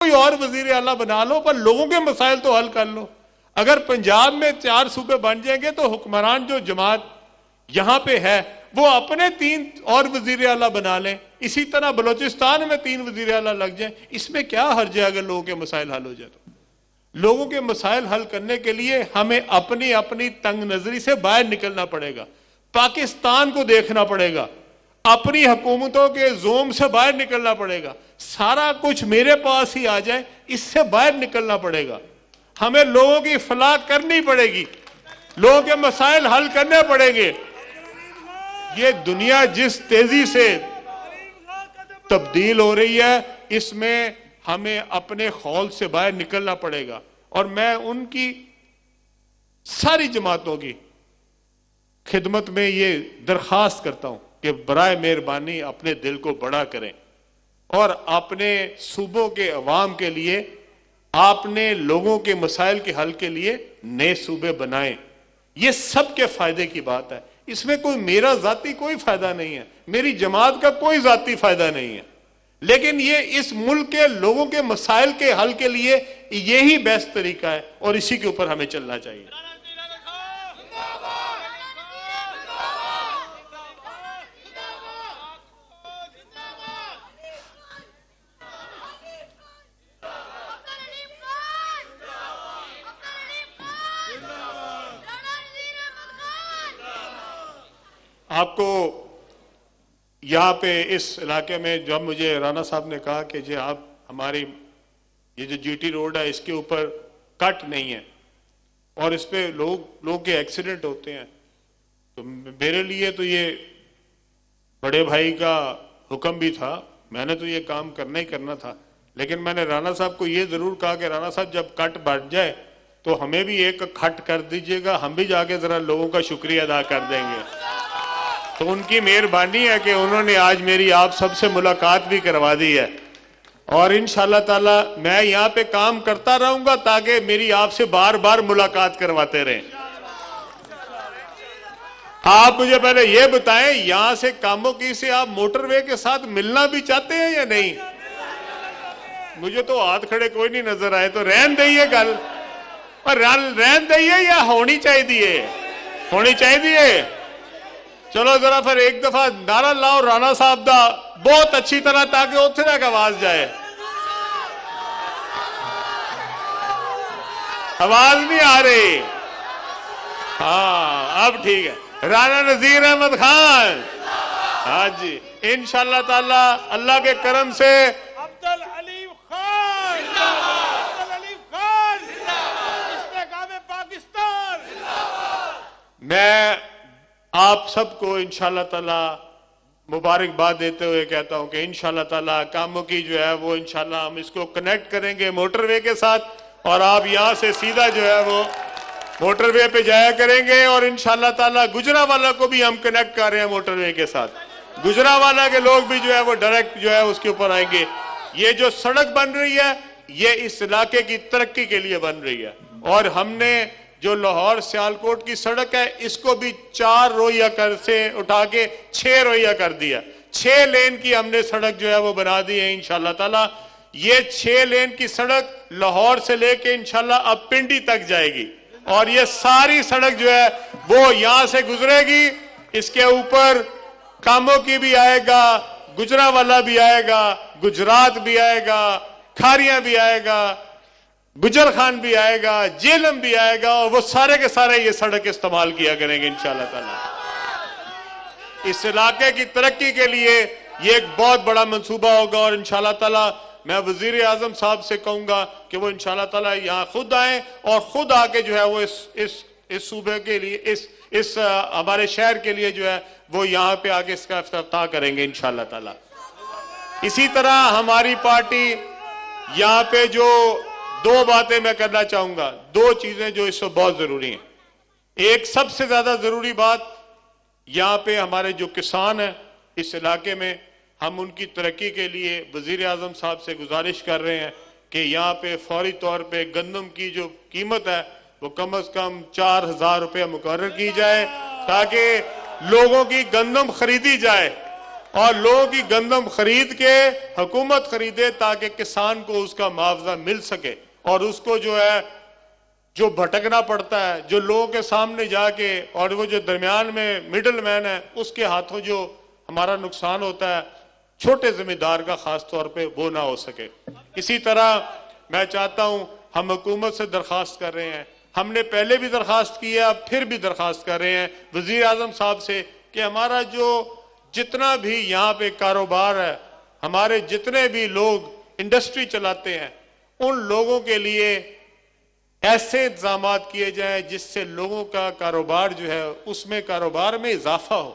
کوئی اور وزیر اعلیٰ بنا لو پر لوگوں کے مسائل تو حل کر لو۔ اگر پنجاب میں 4 صوبے بن جائیں گے تو حکمران جو جماعت یہاں پہ ہے وہ اپنے 3 اور وزیر اعلیٰ بنا لیں، اسی طرح بلوچستان میں 3 وزیر اعلیٰ لگ جائیں، اس میں کیا حرج ہے اگر لوگوں کے مسائل حل ہو جائے تو؟ لوگوں کے مسائل حل کرنے کے لیے ہمیں اپنی تنگ نظری سے باہر نکلنا پڑے گا، پاکستان کو دیکھنا پڑے گا، اپنی حکومتوں کے زوم سے باہر نکلنا پڑے گا۔ سارا کچھ میرے پاس ہی آ جائے، اس سے باہر نکلنا پڑے گا۔ ہمیں لوگوں کی فلاح کرنی پڑے گی، لوگوں کے مسائل حل کرنے پڑیں گے۔ یہ دنیا جس تیزی سے تبدیل ہو رہی ہے، اس میں ہمیں اپنے خول سے باہر نکلنا پڑے گا، اور میں ان کی ساری جماعتوں کی خدمت میں یہ درخواست کرتا ہوں کہ برائے مہربانی اپنے دل کو بڑا کریں اور اپنے صوبوں کے عوام کے لیے، اپنے لوگوں کے مسائل کے حل کے لیے نئے صوبے بنائیں۔ یہ سب کے فائدے کی بات ہے، اس میں کوئی میرا ذاتی کوئی فائدہ نہیں ہے، میری جماعت کا کوئی ذاتی فائدہ نہیں ہے، لیکن یہ اس ملک کے لوگوں کے مسائل کے حل کے لیے یہی بیسٹ طریقہ ہے، اور اسی کے اوپر ہمیں چلنا چاہیے۔ آپ کو یہاں پہ اس علاقے میں جب مجھے رانا صاحب نے کہا کہ جی آپ ہماری یہ جو جی ٹی روڈ ہے اس کے اوپر کٹ نہیں ہے اور اس پہ لوگ کے ایکسیڈنٹ ہوتے ہیں، تو میرے لیے تو یہ بڑے بھائی کا حکم بھی تھا، میں نے تو یہ کام کرنا ہی کرنا تھا، لیکن میں نے رانا صاحب کو یہ ضرور کہا کہ رانا صاحب جب کٹ بڑھ جائے تو ہمیں بھی ایک کھٹ کر دیجئے گا، ہم بھی جا کے ذرا لوگوں کا شکریہ ادا کر دیں گے۔ تو ان کی مہربانی ہے کہ انہوں نے آج میری آپ سب سے ملاقات بھی کروا دی ہے، اور انشاءاللہ تعالی میں یہاں پہ کام کرتا رہوں گا تاکہ میری آپ سے بار بار ملاقات کرواتے رہیں۔ آپ مجھے پہلے یہ بتائیں، یہاں سے کاموں کی سے آپ موٹر وے کے ساتھ ملنا بھی چاہتے ہیں یا نہیں؟ مجھے تو ہاتھ کھڑے کوئی نہیں نظر آئے، تو رہن دئیے گل، اور رہن دئیے یا ہونی چاہیے؟ ہونی چاہیے؟ چلو ذرا پھر ایک دفعہ نعرہ لاؤ رانا صاحب دا بہت اچھی طرح تاکہ اتنے تک آواز جائے۔ آواز نہیں آ رہی؟ ہاں اب ٹھیک ہے۔ رانا نذیر احمد خان، ہاں جی، انشاءاللہ تعالی اللہ کے کرم سے عبدالعلیم خان، عبدالعلیم خان، استحکام پاکستان۔ میں آپ سب کو انشاءاللہ تعالی مبارکباد دیتے ہوئے کہتا ہوں کہ انشاءاللہ تعالی کاموں کی جو ہے وہ انشاءاللہ ہم اس کو کنیکٹ کریں گے موٹر وے کے ساتھ، اور آپ یہاں سے سیدھا جو ہے وہ موٹر وے پہ جایا کریں گے، اور انشاءاللہ تعالی گجرانوالہ کو بھی ہم کنیکٹ کر رہے ہیں موٹر وے کے ساتھ، گجرانوالہ کے لوگ بھی جو ہے وہ ڈائریکٹ جو ہے اس کے اوپر آئیں گے۔ یہ جو سڑک بن رہی ہے یہ اس علاقے کی ترقی کے لیے بن رہی ہے، اور ہم نے جو لاہور سیالکوٹ کی سڑک ہے اس کو بھی 4 رویہ کر سے اٹھا کے 6 رویہ کر دیا، 6 لین کی ہم نے سڑک جو ہے وہ بنا دی ہے انشاءاللہ تعالی۔ یہ 6 لین کی سڑک لاہور سے لے کے انشاءاللہ اب پنڈی تک جائے گی، اور یہ ساری سڑک جو ہے وہ یہاں سے گزرے گی، اس کے اوپر کاموں کی بھی آئے گا، گجرانوالہ بھی آئے گا، گجرات بھی آئے گا، کھاریاں بھی آئے گا، گجر خان بھی آئے گا، جیلم بھی آئے گا، اور وہ سارے کے سارے یہ سڑک استعمال کیا کریں گے انشاءاللہ تعالی۔ اس علاقے کی ترقی کے لیے یہ ایک بہت بڑا منصوبہ ہوگا، اور انشاءاللہ تعالی میں وزیر اعظم صاحب سے کہوں گا کہ وہ انشاءاللہ تعالی یہاں خود آئیں، اور خود آ کے جو ہے وہ اس صوبے کے لیے، اس ہمارے شہر کے لیے جو ہے وہ یہاں پہ آ کے اس کا افتتاح کریں گے انشاءاللہ تعالی۔ اسی طرح ہماری پارٹی یہاں پہ جو 2 باتیں میں کرنا چاہوں گا، 2 چیزیں جو اس سے بہت ضروری ہیں۔ ایک سب سے زیادہ ضروری بات، یہاں پہ ہمارے جو کسان ہیں اس علاقے میں، ہم ان کی ترقی کے لیے وزیر اعظم صاحب سے گزارش کر رہے ہیں کہ یہاں پہ فوری طور پہ گندم کی جو قیمت ہے وہ کم از کم 4000 روپے مقرر کی جائے تاکہ لوگوں کی گندم خریدی جائے، اور لوگوں کی گندم خرید کے حکومت خریدے تاکہ کسان کو اس کا معاوضہ مل سکے، اور اس کو جو بھٹکنا پڑتا ہے، جو لوگوں کے سامنے جا کے، اور وہ جو درمیان میں مڈل مین ہے اس کے ہاتھوں جو ہمارا نقصان ہوتا ہے چھوٹے زمیندار کا خاص طور پہ، وہ نہ ہو سکے۔ اسی طرح میں چاہتا ہوں، ہم حکومت سے درخواست کر رہے ہیں، ہم نے پہلے بھی درخواست کی ہے، اب پھر بھی درخواست کر رہے ہیں وزیر اعظم صاحب سے کہ ہمارا جو جتنا بھی یہاں پہ کاروبار ہے، ہمارے جتنے بھی لوگ انڈسٹری چلاتے ہیں، ان لوگوں کے لیے ایسے انتظامات کیے جائیں جس سے لوگوں کا کاروبار جو ہے اس میں کاروبار میں اضافہ ہو۔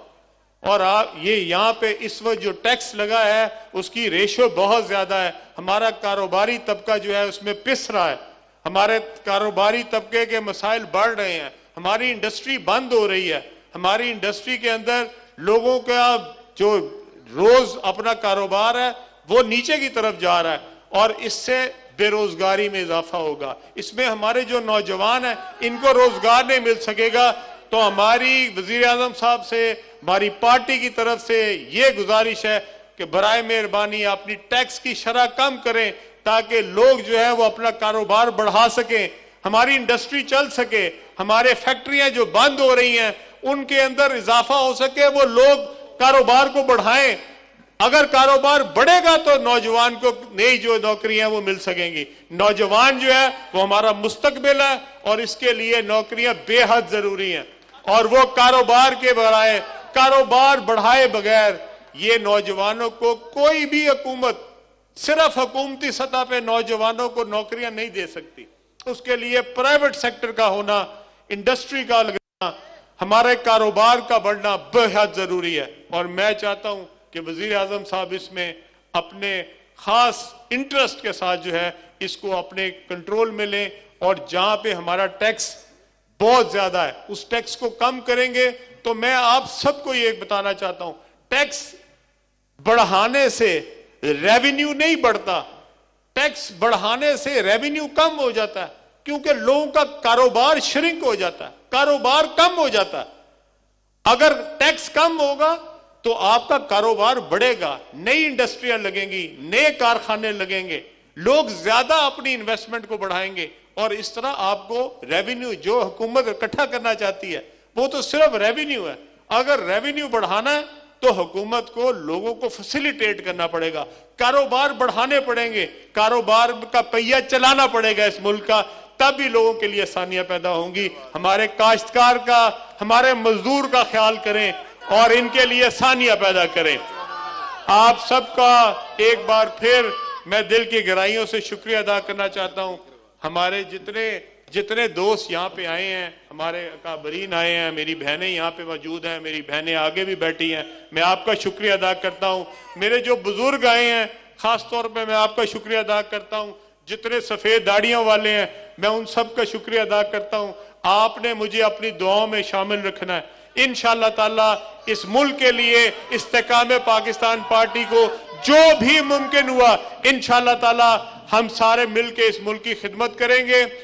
اور یہ یہاں پہ اس وقت جو ٹیکس لگا ہے اس کی ریشو بہت زیادہ ہے، ہمارا کاروباری طبقہ جو ہے اس میں پس رہا ہے، ہمارے کاروباری طبقے کے مسائل بڑھ رہے ہیں، ہماری انڈسٹری بند ہو رہی ہے، ہماری انڈسٹری کے اندر لوگوں کا جو روز اپنا کاروبار ہے وہ نیچے کی طرف جا رہا ہے، اور اس سے بے روزگاری میں اضافہ ہوگا، اس میں ہمارے جو نوجوان ہیں ان کو روزگار نہیں مل سکے گا۔ تو ہماری وزیر اعظم صاحب سے، ہماری پارٹی کی طرف سے یہ گزارش ہے کہ برائے مہربانی اپنی ٹیکس کی شرح کم کریں تاکہ لوگ جو ہے وہ اپنا کاروبار بڑھا سکیں، ہماری انڈسٹری چل سکے، ہمارے فیکٹریاں جو بند ہو رہی ہیں ان کے اندر اضافہ ہو سکے، وہ لوگ کاروبار کو بڑھائیں۔ اگر کاروبار بڑھے گا تو نوجوان کو نئی جو نوکریاں وہ مل سکیں گی۔ نوجوان جو ہے وہ ہمارا مستقبل ہے، اور اس کے لیے نوکریاں بے حد ضروری ہیں، اور وہ کاروبار کے بغیر، کاروبار بڑھائے بغیر یہ نوجوانوں کو کوئی بھی حکومت صرف حکومتی سطح پہ نوجوانوں کو نوکریاں نہیں دے سکتی۔ اس کے لیے پرائیویٹ سیکٹر کا ہونا، انڈسٹری کا لگنا، ہمارے کاروبار کا بڑھنا بے حد ضروری ہے۔ اور میں چاہتا ہوں کہ وزیر اعظم صاحب اس میں اپنے خاص انٹرسٹ کے ساتھ جو ہے اس کو اپنے کنٹرول میں لیں، اور جہاں پہ ہمارا ٹیکس بہت زیادہ ہے اس ٹیکس کو کم کریں گے۔ تو میں آپ سب کو یہ بتانا چاہتا ہوں، ٹیکس بڑھانے سے ریونیو نہیں بڑھتا، ٹیکس بڑھانے سے ریونیو کم ہو جاتا ہے، کیونکہ لوگوں کا کاروبار شرنک ہو جاتا ہے، کاروبار کم ہو جاتا ہے۔ اگر ٹیکس کم ہوگا تو آپ کا کاروبار بڑھے گا، نئی انڈسٹریاں لگیں گی، نئے کارخانے لگیں گے، لوگ زیادہ اپنی انویسٹمنٹ کو بڑھائیں گے، اور اس طرح آپ کو ریونیو جو حکومت اکٹھا کرنا چاہتی ہے وہ تو صرف ریونیو ہے۔ اگر ریونیو بڑھانا ہے تو حکومت کو لوگوں کو فیسیلیٹیٹ کرنا پڑے گا، کاروبار بڑھانے پڑیں گے، کاروبار کا پہیہ چلانا پڑے گا اس ملک کا، تب بھی لوگوں کے لیے آسانیاں پیدا ہوں گی۔ ہمارے کاشتکار کا، ہمارے مزدور کا خیال کریں اور ان کے لیے آسانیاں پیدا کریں۔ آپ سب کا ایک بار پھر میں دل کی گہرائیوں سے شکریہ ادا کرنا چاہتا ہوں۔ ہمارے جتنے دوست یہاں پہ آئے ہیں، ہمارے اکابرین آئے ہیں، میری بہنیں یہاں پہ موجود ہیں، میری بہنیں آگے بھی بیٹھی ہیں، میں آپ کا شکریہ ادا کرتا ہوں۔ میرے جو بزرگ آئے ہیں خاص طور پہ میں آپ کا شکریہ ادا کرتا ہوں۔ جتنے سفید داڑیوں والے ہیں میں ان سب کا شکریہ ادا کرتا ہوں۔ آپ نے مجھے اپنی دعاؤں میں شامل رکھنا ہے۔ انشاءاللہ تعالی اس ملک کے لیے استحکام پاکستان پارٹی کو جو بھی ممکن ہوا انشاءاللہ تعالی ہم سارے مل کے اس ملک کی خدمت کریں گے۔